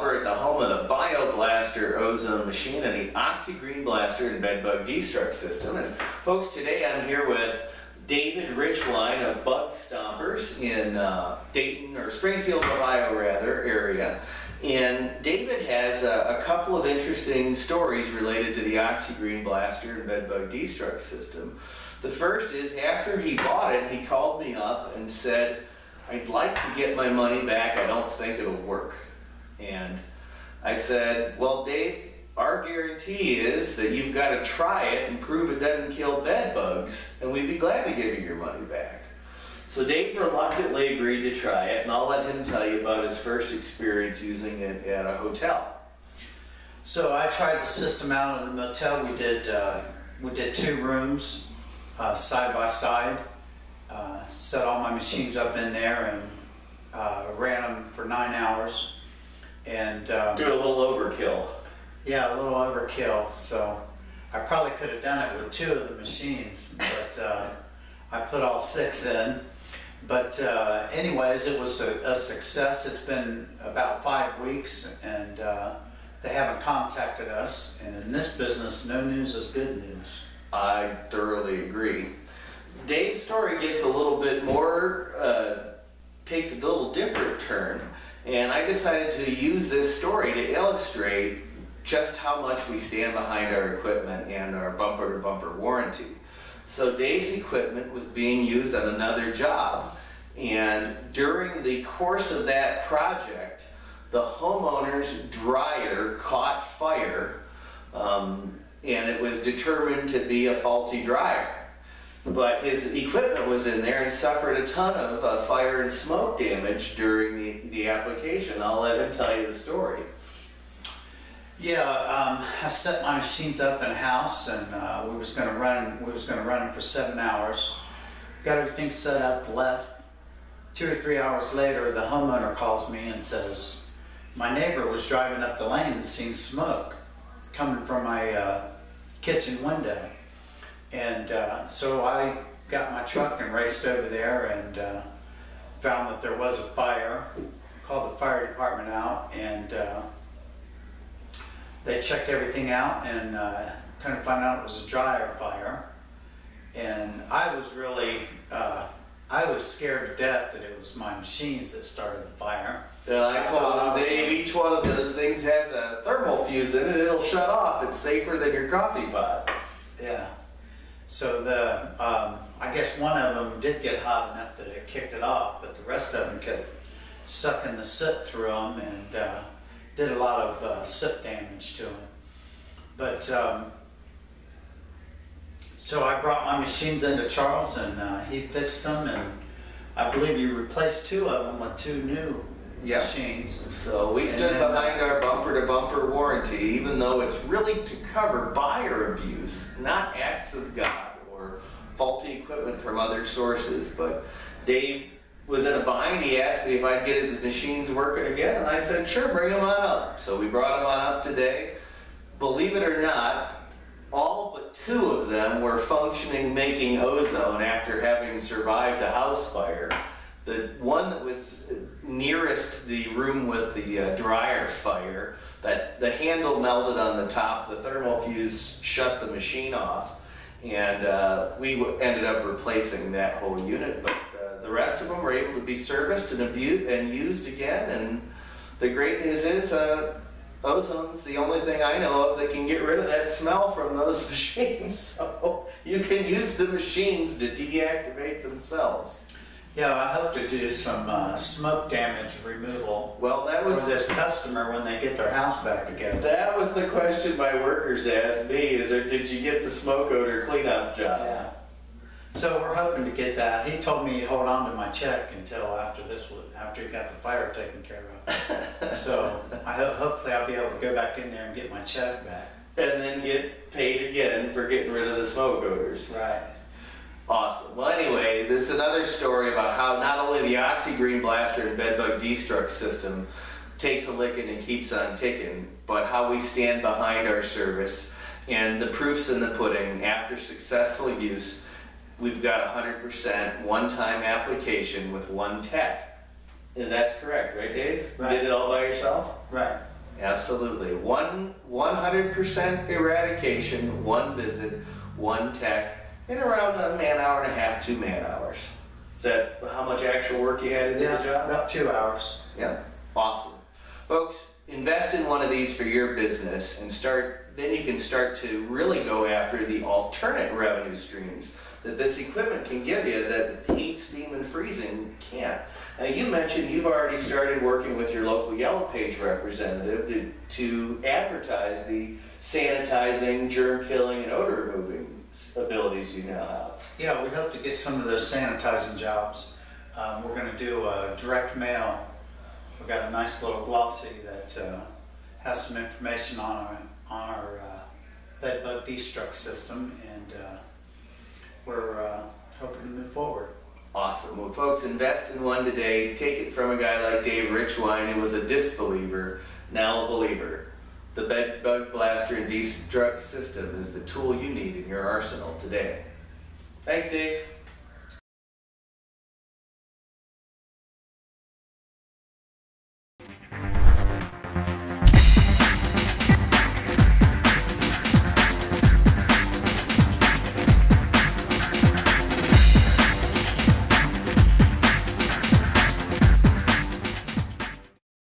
We're at the home of the BioBlaster ozone machine and the OxyGreen Blaster and Bedbug Destruct system. And folks, today I'm here with David Richline of Bug Stompers in Dayton, or Springfield, Ohio rather, area. And David has a couple of interesting stories related to the OxyGreen Blaster and Bedbug Destruct system. The first is, after he bought it, he called me up and said, "I'd like to get my money back. I don't think it'll work." And I said, "Well, Dave, our guarantee is that you've got to try it and prove it doesn't kill bed bugs, and we'd be glad to give you your money back." So Dave reluctantly agreed to try it, and I'll let him tell you about his first experience using it at a hotel. So I tried the system out in the motel. We did 2 rooms side by side. Set all my machines up in there and ran them for 9 hours. And Do a little overkill. Yeah, a little overkill. So I probably could have done it with 2 of the machines, but I put all 6 in. But anyways, it was a success. It's been about 5 weeks, and they haven't contacted us. And in this business, no news is good news. I thoroughly agree. Dave's story gets a little bit more, takes a little different turn, and I decided to use this story to illustrate just how much we stand behind our equipment and our bumper-to-bumper warranty. So Dave's equipment was being used on another job, and during the course of that project, the homeowner's dryer caught fire, and it was determined to be a faulty dryer. But his equipment was in there and suffered a ton of fire and smoke damage during the application. I'll let him tell you the story. Yeah, I set my machines up in a house, and we was going to run them for 7 hours. Got everything set up, left. 2 or 3 hours later, the homeowner calls me and says, "My neighbor was driving up the lane and seen smoke coming from my kitchen window." And so I got my truck and raced over there and found that there was a fire. Called the fire department out, and they checked everything out and kind of found out it was a dryer fire. And I was really, I was scared to death that it was my machines that started the fire. And I told him, "Dave, each one of those things has a thermal fuse in it. It'll shut off. It's safer than your coffee pot." Yeah. So I guess one of them did get hot enough that it kicked it off, but the rest of them kept sucking the soot through them and did a lot of soot damage to them. But so I brought my machines into Charles, and he fixed them, and I believe you replaced 2 of them with 2 new machines. So we stood behind our bumper-to-bumper warranty, even though it's really to cover buyer abuse, not acts of God or faulty equipment from other sources. But Dave was in a bind. He asked me if I'd get his machines working again, and I said, "Sure, bring them on up." So we brought them on up today. Believe it or not, all but 2 of them were functioning, making ozone after having survived a house fire. The one that was nearest the room with the dryer fire, that the handle melted on the top, the thermal fuse shut the machine off, and we ended up replacing that whole unit. But the rest of them were able to be serviced and used again. And the great news is ozone's the only thing I know of that can get rid of that smell from those machines. So you can use the machines to deactivate themselves. Yeah, I hope to do some smoke damage removal. Well, that was for this customer when they get their house back together. That was the question my workers asked me: is there, did you get the smoke odor cleanup job? Yeah. So we're hoping to get that. He told me he'd hold on to my check until after he got the fire taken care of. So hopefully I'll be able to go back in there and get my check back. And then get paid again for getting rid of the smoke odors. Right. Awesome. Well, anyway, this is another story about how not only the OxyGreen Blaster and Bedbug Destruct system takes a licking and keeps on ticking, but how we stand behind our service, and the proof's in the pudding. After successful use, we've got 100% one-time application with 1 tech. And that's correct, right, Dave? Right. You did it all by yourself? Right. Absolutely. 100% eradication, one visit, one tech, in around a man-hour and a half, 2 man-hours. Is that how much actual work you had into the job? About 2 hours. Yeah, awesome. Folks, invest in one of these for your business and then you can start to really go after the alternate revenue streams that this equipment can give you that heat, steam, and freezing can't. Now you mentioned you've already started working with your local Yellow Page representative to advertise the sanitizing, germ killing, and odor removing abilities you now have. Yeah, we hope to get some of those sanitizing jobs. We're going to do a direct mail. We've got a nice little glossy that has some information on our bed bug destruct system, and we're hoping to move forward. Awesome. Well, folks, invest in one today. Take it from a guy like Dave Richwine, who was a disbeliever, now a believer. The bed bug blaster and destruct system is the tool you need in your arsenal today. Thanks, Dave.